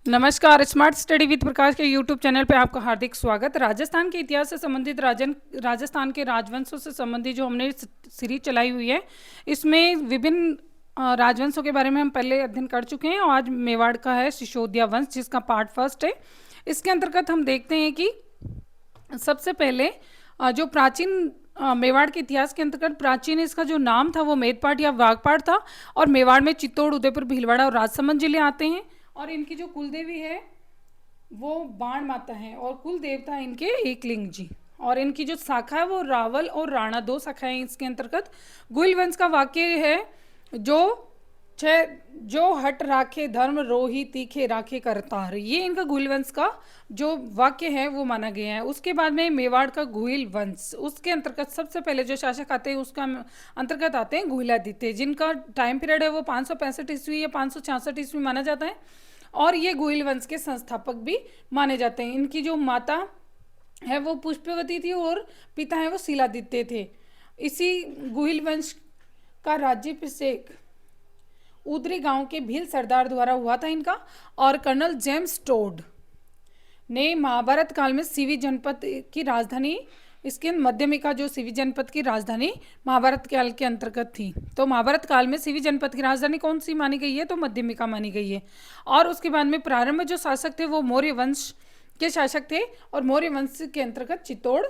नमस्कार। Smart study with प्रकाश के YouTube channel पे आपका हार्दिक स्वागत। राजस्थान के इतिहास से संबंधित राजस्थान के राजवंशों से संबंधित जो हमने सीरीज चलाई हुई है, इसमें विभिन्न राजवंशों के बारे में हम पहले अध्ययन कर चुके हैं और आज मेवाड़ का है सिसोदिया वंश, जिसका पार्ट फर्स्ट है। इसके अंतर्गत हम देखते हैं कि सबसे पहले जो प्राचीन मेवाड़ के इतिहास के अंतर्गत प्राचीन इसका जो नाम था वो मेदपाट या वाघपाट था, और मेवाड़ में चित्तौड़, उदयपुर, भीलवाड़ा और राजसमंद जिले आते हैं। और इनकी जो कुल देवी है वो बाण माता है और कुल देवता है इनके एकलिंग जी। और इनकी जो शाखा है वो रावल और राणा, दो शाखाएं इसके अंतर्गत। गुहिल वंश का वाक्य है जो हट राखे धर्म रोही तीखे राखे करतार, ये इनका गुहिल वंश का जो वाक्य है वो माना गया है। उसके बाद में मेवाड़ का गुहिल वंश, उसके अंतर्गत सबसे पहले जो शासक आते हैं उसका अंतर्गत आते हैं गुहिलादित्य, जिनका टाइम पीरियड है वो 565 ईस्वी या 566 ईस्वी माना जाता है, और ये गुहिल वंश के संस्थापक भी माने जाते हैं। इनकी जो माता है वो पुष्पवती थी और पिता है वो शीलादित्य थे। इसी गुहिल वंश का राज्याभिषेक उदरी गांव के भील सरदार द्वारा हुआ था इनका, और कर्नल जेम्स टोड ने महाभारत काल में सीवी जनपद की राजधानी, इसके मध्यमिका जो सीवी जनपद की राजधानी महाभारत काल के अंतर्गत थी। तो महाभारत काल में सीवी जनपद की राजधानी कौन सी मानी गई है? तो मध्यमिका मानी गई है। और उसके बाद में प्रारंभ में जो शासक थे वो मौर्य वंश के शासक थे, और मौर्य वंश के अंतर्गत चित्तौड़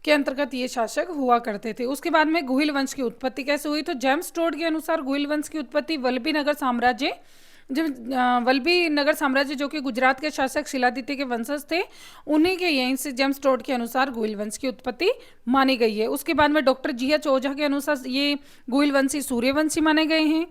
के अंतर्गत ये शासक हुआ करते थे। उसके बाद में गुहिल वंश की उत्पत्ति कैसे हुई? तो जेम्स टोड के अनुसार गुहिल वंश की उत्पत्ति वल्लभी नगर साम्राज्य, जब वल्लभी नगर साम्राज्य जो कि गुजरात के शासक शिलादित्य के वंशज थे, उन्हीं के यहीं से जेम्स टोड के अनुसार गुहिल वंश की उत्पत्ति मानी गई है। उसके बाद में डॉक्टर जी.एच. ओझा के अनुसार ये गुहिल वंशी सूर्यवंशी माने गए हैं,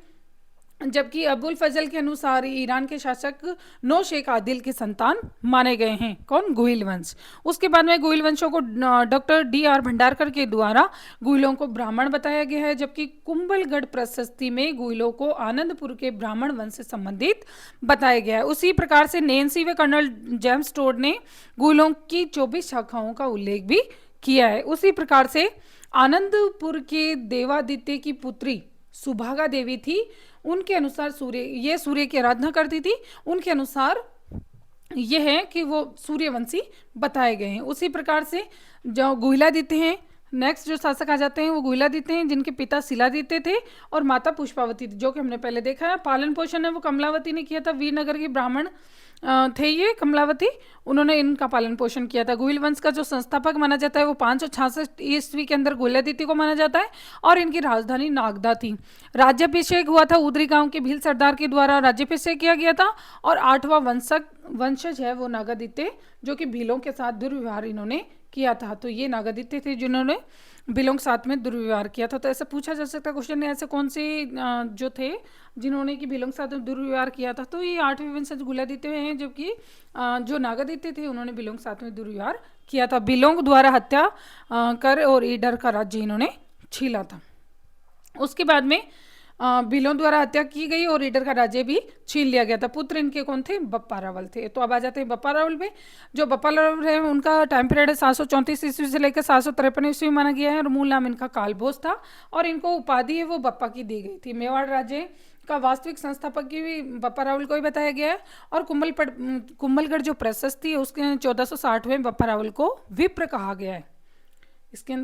जबकि अबुल फजल के अनुसार ईरान के शासक नो शेख आदिल के संतान माने गए हैं। कौन? गुहिल वंश। उसके बाद में गुहिल वंशों को डॉक्टर D.R. भंडारकर के द्वारा गुहिलों को ब्राह्मण बताया गया है, जबकि कुंभलगढ़ प्रशस्ति में गुहिलों को आनंदपुर के ब्राह्मण वंश से संबंधित बताया गया है। उसी प्रकार से नैन्सी व कर्नल जेम्स टोड ने गुहिलों की 24 शाखाओं का उल्लेख भी किया है। उसी प्रकार से आनंदपुर के देवादित्य की पुत्री सुभागा देवी थी, उनके अनुसार सूर्य की आराधना करती थी। उनके अनुसार यह है कि वो सूर्यवंशी बताए गए हैं। उसी प्रकार से जो गुहिलादित्य हैं, नेक्स्ट जो शासक आ जाते हैं वो गुहिलादित्य हैं, जिनके पिता शिलादित्य थे और माता पुष्पावती थी, जो कि हमने पहले देखा है। पालन पोषण है वो कमलावती ने किया था। वीरनगर के ब्राह्मण थे ये कमलावती, उन्होंने इनका पालन पोषण किया था। गुहिल वंश का जो संस्थापक माना जाता है वो 566 ईस्वी के अंदर गुहिलादित्य को माना जाता है, और इनकी राजधानी नागदा थी। राज्याभिषेक हुआ था उदरी गांव के भील सरदार के द्वारा, राज्याभिषेक किया गया था। और 8वां वंशज है वो नागादित्य, जो कि भीलों के साथ दुर्व्यवहार इन्होंने किया था। तो ये नागादित्य थे जिन्होंने भीलों के साथ में दुर्व्यवहार किया था। तो ऐसा पूछा जा सकता है क्वेश्चन, ऐसे कौन से जो थे जिन्होंने कि भीलों के साथ दुर्व्यवहार किया था? तो ये 8वें वंशज गुहिलादित्य हैं, जबकि जो नागादित्य थे उन्होंने भीलों के साथ में दुर्व्यवहार किया था। भीलों द्वारा हत्या कर और ईडर का राज्य इन्होंने छीला था। उसके बाद में भीलों द्वारा हत्या की गई और ईडर का राज्य भी छीन लिया गया था। पुत्र इनके कौन थे? बप्पा रावल थे। तो अब आ जाते हैं बप्पा रावल पे। जो बप्पा रावल है उनका टाइम पीरियड है 734 ईस्वी से लेकर 753 ईस्वी माना गया है, और मूल नाम इनका कालभोज था, और इनको उपाधि है वो बप्पा की दी गई थी। मेवाड़ राज्य का वास्तविक संस्थापक की भी बप्पा रावल को ही बताया गया है। और कुंभलगढ़ जो प्रशस्ति है उसके 1460 में बप्पा रावल को विप्र कहा गया है। इसके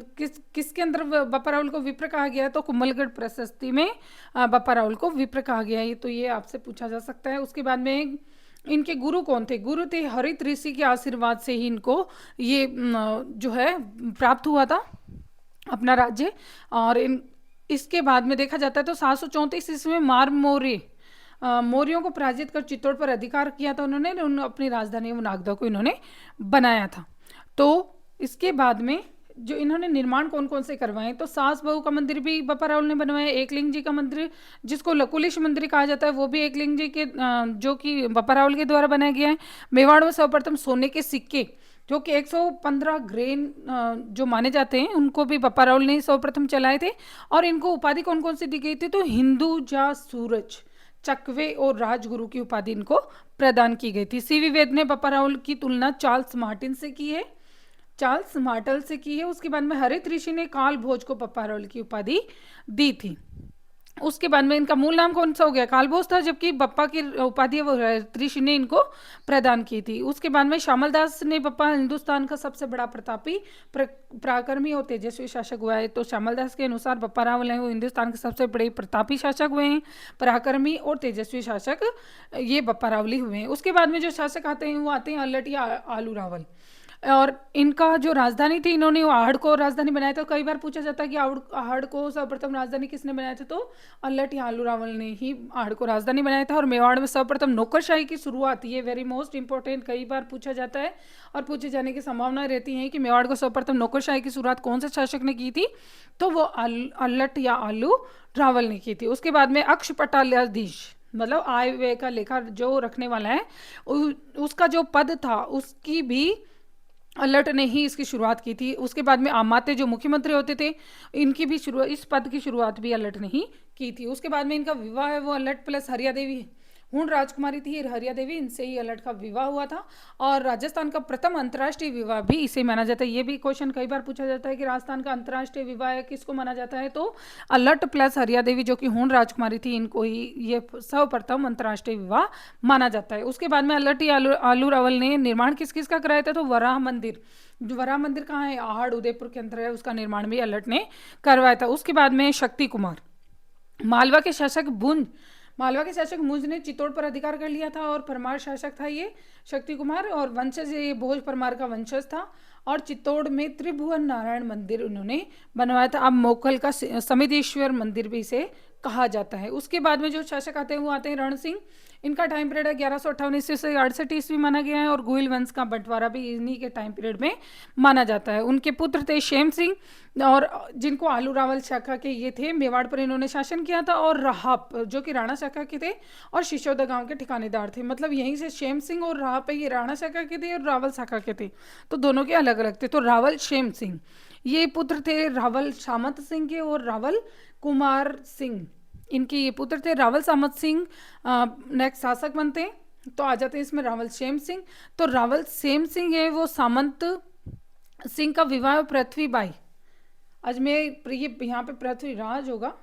किसके अंदर बप्पा रावल को विप्र कहा गया है? तो कुंभलगढ़ प्रशस्ति में बप्पा रावल को विप्र कहा गया है। तो ये आपसे पूछा जा सकता है। उसके बाद में इनके गुरु कौन थे? गुरु थे हरित ऋषि के आशीर्वाद से ही इनको ये जो है प्राप्त हुआ था अपना राज्य। और इसके बाद में देखा जाता है तो 734 ईस्वी में मौर्यों को पराजित कर चित्तौड़ पर अधिकार किया था उन्होंने अपनी राजधानी नागदा को इन्होंने बनाया था। तो इसके बाद में जो इन्होंने निर्माण कौन कौन से करवाए? तो सास बहू का मंदिर भी बप्पा रावल ने बनवाया। एकलिंग जी का मंदिर, जिसको लकुलिश मंदिर कहा जाता है, वो भी एकलिंग जी के जो कि बप्पा रावल के द्वारा बनाया गया है। मेवाड़ में सर्वप्रथम सोने के सिक्के जो कि 115 ग्रेन जो माने जाते हैं, उनको भी बप्पा रावल ने सर्वप्रथम चलाए थे। और इनको उपाधि कौन कौन सी दी गई थी? तो हिंदू जा सूरज, चकवे और राजगुरु की उपाधि इनको प्रदान की गई थी। सीवी वेद ने बप्पा रावल की तुलना चार्ल्स मार्टिन से की है, चार्ल्स मार्टल से की है। उसके बाद में हरित ऋषि ने काल भोज को बप्पा रावल की उपाधि दी थी। उसके बाद में इनका मूल नाम कौन सा हो गया, कालभोज था, जबकि बप्पा की उपाधि वो ऋषि ने इनको प्रदान की थी। उसके बाद में श्यामल दास ने बप्पा हिंदुस्तान का सबसे बड़ा प्रतापी पराक्रमी और तेजस्वी शासक हुआ है। तो श्यामल दास के अनुसार बप्पा रावल हैं वो हिंदुस्तान के सबसे बड़े प्रतापी शासक हुए हैं, पराक्रमी और तेजस्वी शासक ये बप्पा रावली हुए हैं। उसके बाद में जो शासक आते हैं वो आते हैं अल्लट या आलू रावल। और इनका जो राजधानी थी, इन्होंने आहड़ को राजधानी बनाया था। कई बार पूछा जाता है कि आहड़ को सर्वप्रथम राजधानी किसने बनाया था, तो अल्लट या आलू रावल ने ही आहड़ को राजधानी बनाया था। और मेवाड़ में सर्वप्रथम नौकरशाही की शुरुआत, ये वेरी मोस्ट इंपॉर्टेंट, कई बार पूछा जाता है और पूछे जाने की संभावना रहती है कि मेवाड़ को सर्वप्रथम नौकरशाही की शुरुआत कौन से शासक ने की थी, तो वो अल्लट या आलू रावल ने की थी। उसके बाद में अक्षपटालाधीश, मतलब आय व्यय का लेखा जो रखने वाला है, उसका जो पद था उसकी भी अल्लट ने ही इसकी शुरुआत की थी। उसके बाद में आमात्य जो मुख्यमंत्री होते थे, इनकी भी शुरुआत, इस पद की शुरुआत भी अल्लट ने ही की थी। उसके बाद में इनका विवाह है वो अल्लट प्लस हरिया देवी हूण राजकुमारी थी हरिया देवी, इनसे ही अल्लट का विवाह हुआ था। और राजस्थान का प्रथम अंतर्राष्ट्रीय विवाह भी इसे माना जाता है। ये भी क्वेश्चन कई बार पूछा जाता है कि राजस्थान का अंतर्राष्ट्रीय विवाह किसको माना जाता है, तो अल्लट प्लस हरिया देवी जो कि हूण राजकुमारी थी, इनको ही ये सर्वप्रथम अंतर्राष्ट्रीय विवाह माना जाता है। उसके बाद में अल्लट ही आलू रावल ने निर्माण किस किस का कराया था, तो वराह मंदिर, जो वराह मंदिर कहाँ है, आहड़ उदयपुर के अंदर है, उसका निर्माण भी अल्लट ने करवाया था। उसके बाद में शक्ति कुमार, मालवा के शासक भुंज, मालवा के शासक मुंज ने चित्तौड़ पर अधिकार कर लिया था और परमार शासक था ये शक्ति कुमार, और वंशज ये भोज परमार का वंशज था। और चित्तौड़ में त्रिभुवन नारायण मंदिर उन्होंने बनवाया था। अब मोकल का समिदेश्वर मंदिर भी इसे कहा जाता है। उसके बाद में जो शासक आते हैं वो आते हैं रण सिंह। इनका टाइम पीरियड है 1158 ईस्वी से 68 ईस्वी माना गया है, और गोहिल वंश का बंटवारा भी इन्हीं के टाइम पीरियड में माना जाता है। उनके पुत्र थे शेम सिंह, और जिनको आलू रावल शाखा के ये थे, मेवाड़ पर इन्होंने शासन किया था। और राहप जो कि राणा शाखा के थे और शिशोदा गांव के ठिकानेदार थे, मतलब यहीं से शेम सिंह और राहप ये राणा शाखा के थे और रावल शाखा के थे, तो दोनों के अलग अलग थे। तो रावल शेम सिंह ये पुत्र थे रावल सामंत सिंह के और रावल कुमार सिंह, इनके ये पुत्र थे। रावल सामंत सिंह नेक्स्ट शासक बनते हैं, तो आ जाते हैं इसमें रावल शेम सिंह। तो रावल शेम सिंह है वो सामंत सिंह का विवाह पृथ्वीबाई, अजमेर, ये यहाँ पे पृथ्वीराज होगा,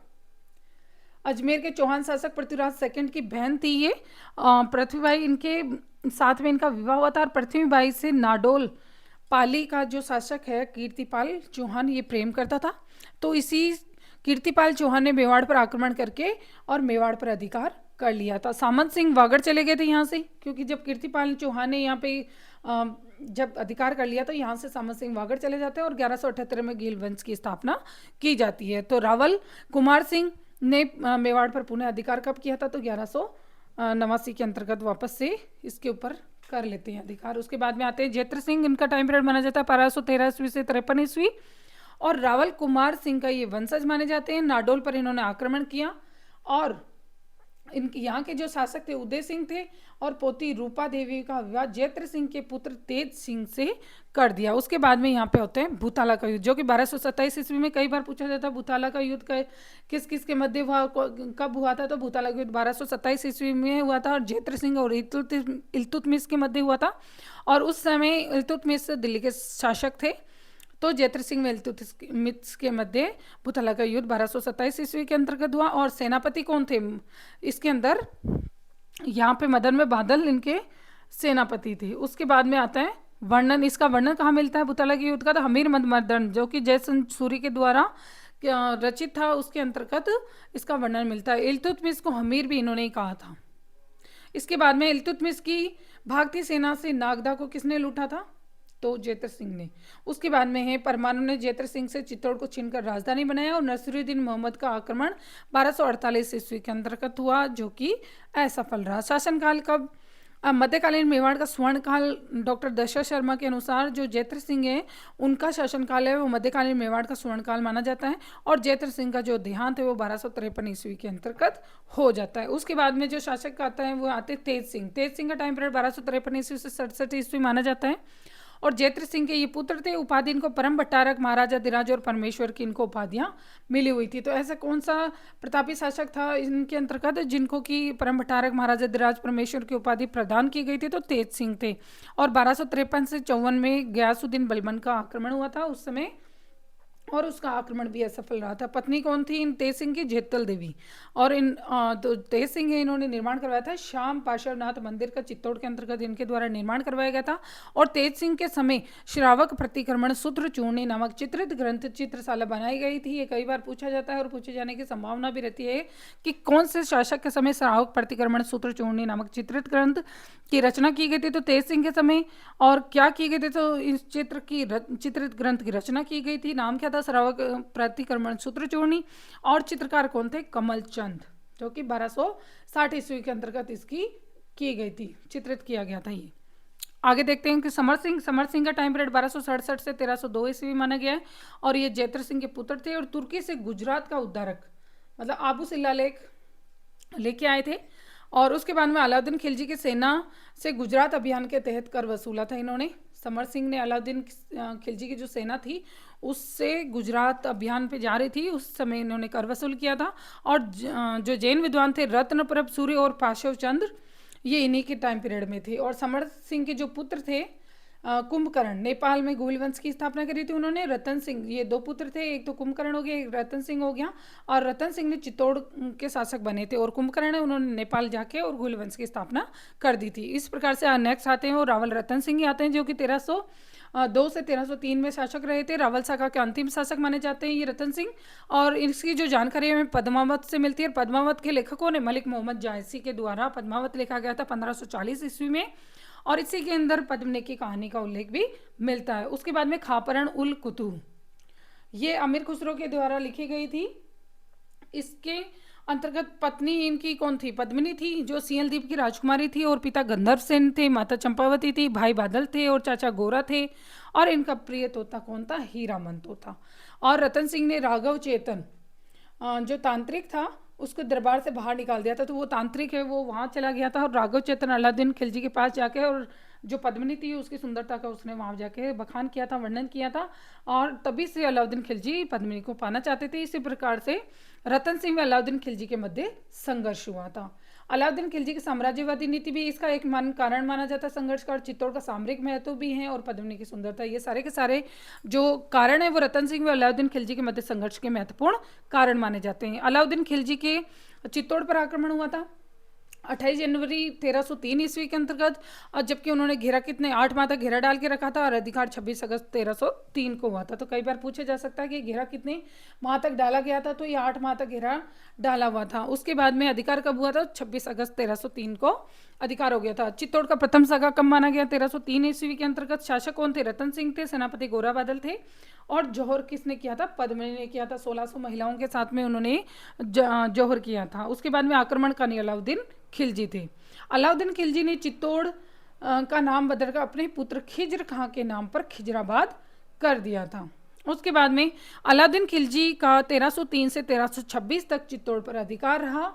अजमेर के चौहान शासक पृथ्वीराज सेकंड की बहन थी ये पृथ्वीबाई, इनके साथ में इनका विवाह हुआ था। और पृथ्वीबाई से नाडोल पाली का जो शासक है कीर्तिपाल चौहान ये प्रेम करता था। तो इसी कीर्तिपाल चौहान ने मेवाड़ पर आक्रमण करके और मेवाड़ पर अधिकार कर लिया था। सामंत सिंह वागड़ चले गए थे यहाँ से, क्योंकि जब कीर्तिपाल चौहान ने यहाँ पे जब अधिकार कर लिया तो यहाँ से सामंत सिंह वागड़ चले जाते हैं और 1178 में गील वंश की स्थापना की जाती है। तो रावल कुमार सिंह ने मेवाड़ पर पुनः अधिकार कब किया था, तो 1189 के अंतर्गत वापस से इसके ऊपर कर लेते हैं अधिकार। उसके बाद में आते हैं जैत्र सिंह, इनका टाइम पीरियड माना जाता है 1213 ईस्वी से 53 ईस्वी, और रावल कुमार सिंह का ये वंशज माने जाते हैं। नाडोल पर इन्होंने आक्रमण किया, और इनके यहाँ के जो शासक थे उदय सिंह थे, और पोती रूपा देवी का विवाह जैत्र सिंह के पुत्र तेज सिंह से कर दिया। उसके बाद में यहाँ पे होते हैं भूताला का युद्ध, जो कि 1227 ईस्वी में कई बार पूछा जाता है भूताला का युद्ध किस किस के मध्य हुआ, कब हुआ था, तो भूताला का युद्ध 1227 ईस्वी में हुआ था, और जैत्र सिंह और इल्तुतमिश के मध्य हुआ था। और उस समय इल्तुतमिश दिल्ली के शासक थे, तो जैत्र सिंह में इल्तुतमिश के मध्य भूताला का युद्ध 1227 ईस्वी के अंतर्गत हुआ। और सेनापति कौन थे इसके अंदर, यहाँ पे मदन में बादल इनके सेनापति थे। उसके बाद में आता है वर्णन, इसका वर्णन कहाँ मिलता है भूताला के युद्ध का, तो हमीर मदन जो कि जयसन सूरी के द्वारा रचित था, उसके अंतर्गत इसका वर्णन मिलता है। इल्तुतमिश को हमीर भी इन्होंने ही कहा था। इसके बाद में इल्तुतमिश की भागती सेना से नागदा को किसने लूटा था, तो जैत्र सिंह ने। उसके बाद में है परमाणु ने जैत्र सिंह से चित्तौड़ को छीनकर राजधानी बनाया, और नसीरुद्दीन मोहम्मद का आक्रमण 1248 ईस्वी के अंतर्गत हुआ, जो कि असफल रहा। शासनकाल कब, मध्यकालीन मेवाड़ का स्वर्णकाल डॉक्टर दशरथ शर्मा के अनुसार जो जैत्र सिंह है उनका शासनकाल है वो मध्यकालीन मेवाड़ का स्वर्णकाल माना जाता है, और जैत्र सिंह का जो देहांत है वो 1253 ईस्वी के अंतर्गत हो जाता है। उसके बाद में जो शासक आता है वो आते हैं तेज सिंह। तेज सिंह का टाइम पीरियड 1253 ईस्वी से 67 ईस्वी माना जाता है, और जैत्र सिंह के ये पुत्र थे। उपाधि इनको परम भट्टारक, महाराजा धीराज और परमेश्वर की इनको उपाधियां मिली हुई थी। तो ऐसा कौन सा प्रतापी शासक था इनके अंतर्गत जिनको कि परम भट्टारक, महाराजा धीराज, परमेश्वर की उपाधि प्रदान की गई थी, तो तेज सिंह थे। और 1253 से 54 में गयासुद्दीन बलबन का आक्रमण हुआ था। उस समय और उसका आक्रमण भी असफल रहा था। पत्नी कौन थी इन तेज सिंह की? जेतल देवी। और तो तेज सिंह है, इन्होंने निर्माण करवाया था श्याम पार्श्वनाथ मंदिर का, चित्तौड़ के अंतर्गत इनके द्वारा निर्माण करवाया गया था। और तेज सिंह के समय श्रावक प्रतिक्रमण सूत्र चूर्णी नामक चित्रित ग्रंथ चित्रशाला बनाई गई थी। ये कई बार पूछा जाता है और पूछे जाने की संभावना भी रहती है कि कौन से शासक के समय श्रावक प्रतिक्रमण सूत्र चूर्णी नामक चित्रित ग्रंथ की रचना की गई थी? तो तेज सिंह के समय। और क्या की गई थी? तो इस चित्रित ग्रंथ की रचना की गई थी। नाम क्या था? श्रावक प्रतिक्रमण सूत्र चूर्णी। और चित्रकार कौन थे? कमल चंद, जो कि 1260 ईस्वी के अंतर्गत इसकी की गई थी, चित्रित किया गया था ये। आगे देखते हैं कि समर सिंह का टाइम पीरियड 1267 से 1302 ईस्वी माना गया है। और ये जैत्र सिंह के पुत्र थे और तुर्की से गुजरात का उद्धारक मतलब आबू शिलालेख लेके आए थे। और उसके बाद में अलाउद्दीन खिलजी की सेना से गुजरात अभियान के तहत कर वसूला था इन्होंने। समर सिंह ने अलाउद्दीन खिलजी की जो सेना थी उससे गुजरात अभियान पे जा रही थी, उस समय इन्होंने कर वसूल किया था। और जो जैन विद्वान थे रत्नप्रभ सूर्य और पाशव चंद्र, ये इन्हीं के टाइम पीरियड में थे। और समर सिंह के जो पुत्र थे कुंभकर्ण, नेपाल में गुहिल वंश की स्थापना करी थी उन्होंने। रतन सिंह, ये दो पुत्र थे, एक तो कुंभकर्ण हो गया, एक रतन सिंह हो गया। और रतन सिंह ने चित्तौड़ के शासक बने थे और कुंभकर्ण उन्होंने नेपाल जाके और गुहिल वंश की स्थापना कर दी थी। इस प्रकार से नेक्स्ट आते हैं वो रावल रतन सिंह ही आते हैं, जो कि 1302 से 1303 में शासक रहे थे। रावल शाखा के अंतिम शासक माने जाते हैं ये रतन सिंह। और इसकी जो जानकारी हमें पद्मावत से मिलती है। पद्मावत के लेखकों ने मलिक मोहम्मद जायसी के द्वारा पद्मावत लिखा गया था 1540 ईस्वी में। और इसी के अंदर पद्मिनी की कहानी का उल्लेख भी मिलता है। उसके बाद में खापरण उल कुतुब, ये अमीर खुसरो के द्वारा लिखी गई थी। इसके अंतर्गत पत्नी इनकी कौन थी? पद्मिनी थी, जो सियल द्वीप की राजकुमारी थी। और पिता गंधर्व सेन थे, माता चंपावती थी, भाई बादल थे और चाचा गोरा थे। और इनका प्रिय तोता कौन था? हीरामन तोता। और रतन सिंह ने राघव चेतन जो तांत्रिक था उसको दरबार से बाहर निकाल दिया था। तो वो तांत्रिक है, वो वहाँ चला गया था। और राघव चेतन अलाउद्दीन खिलजी के पास जाके और जो पद्मिनी थी उसकी सुंदरता का उसने वहाँ जाके बखान किया था, वर्णन किया था। और तभी से अलाउद्दीन खिलजी पद्मिनी को पाना चाहते थे। इसी प्रकार से रतन सिंह व अलाउद्दीन खिलजी के मध्य संघर्ष हुआ था। अलाउद्दीन खिलजी की साम्राज्यवादी नीति भी इसका एक कारण माना जाता है संघर्ष का। और चित्तौड़ का सामरिक महत्व भी है और पद्मिनी की सुंदरता, ये सारे के सारे जो कारण है वो रतन सिंह व अलाउद्दीन खिलजी के मध्य संघर्ष के महत्वपूर्ण कारण माने जाते हैं। अलाउद्दीन खिलजी के चित्तौड़ पर आक्रमण हुआ था 28 जनवरी 1303 ईस्वी के अंतर्गत। और जबकि उन्होंने घेरा कितने 8 माह तक घेरा डाल के रखा था और अधिकार 26 अगस्त 1303 को हुआ था। तो कई बार पूछा जा सकता है कि घेरा कितने माह तक डाला गया था? तो ये 8 माह तक घेरा डाला हुआ था। उसके बाद में अधिकार कब हुआ था? 26 अगस्त 1303 को अधिकार हो गया था। चित्तौड़ का प्रथम सागा कब माना गया? 1303 ईस्वी के अंतर्गत। शासक कौन थे? रतन सिंह थे, सेनापति गोरा बादल थे। और जौहर किसने किया था? पद्मिनी ने किया था। 1600 महिलाओं के साथ में उन्होंने जौहर किया था। उसके बाद में आक्रमण करने अलाउद्दीन खिलजी थे। अलाउद्दीन खिलजी ने चित्तौड़ का नाम बदलकर अपने पुत्र खिज्र खां के नाम पर खिजराबाद कर दिया था। उसके बाद में अलाउद्दीन खिलजी का 1303 से 1326 तक चित्तौड़ पर अधिकार रहा।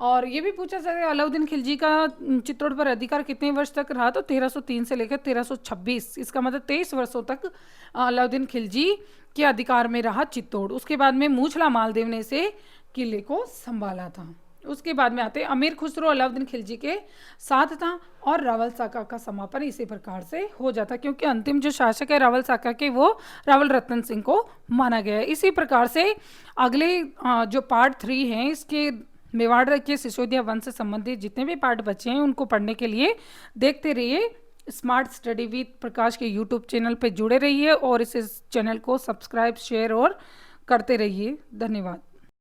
और ये भी पूछा जाता है अलाउद्दीन खिलजी का चित्तौड़ पर अधिकार कितने वर्ष तक रहा? तो 1303 से लेकर 1326, इसका मतलब 23 वर्षों तक अलाउद्दीन खिलजी के अधिकार में रहा चित्तौड़। उसके बाद में मूछला मालदेव ने इसे किले को संभाला था। उसके बाद में आते अमीर खुसरो अलाउद्दीन खिलजी के साथ था। और रावल शाखा का समापन इसी प्रकार से हो जाता, क्योंकि अंतिम जो शासक है रावल शाखा के वो रावल रतन सिंह को माना गया है। इसी प्रकार से अगले जो पार्ट 3 है इसके मेवाड़ के सिसोदिया वंश से संबंधित जितने भी पार्ट बचे हैं उनको पढ़ने के लिए देखते रहिए स्मार्ट स्टडी विद प्रकाश के यूट्यूब चैनल पे जुड़े रहिए और इस चैनल को सब्सक्राइब शेयर और करते रहिए। धन्यवाद।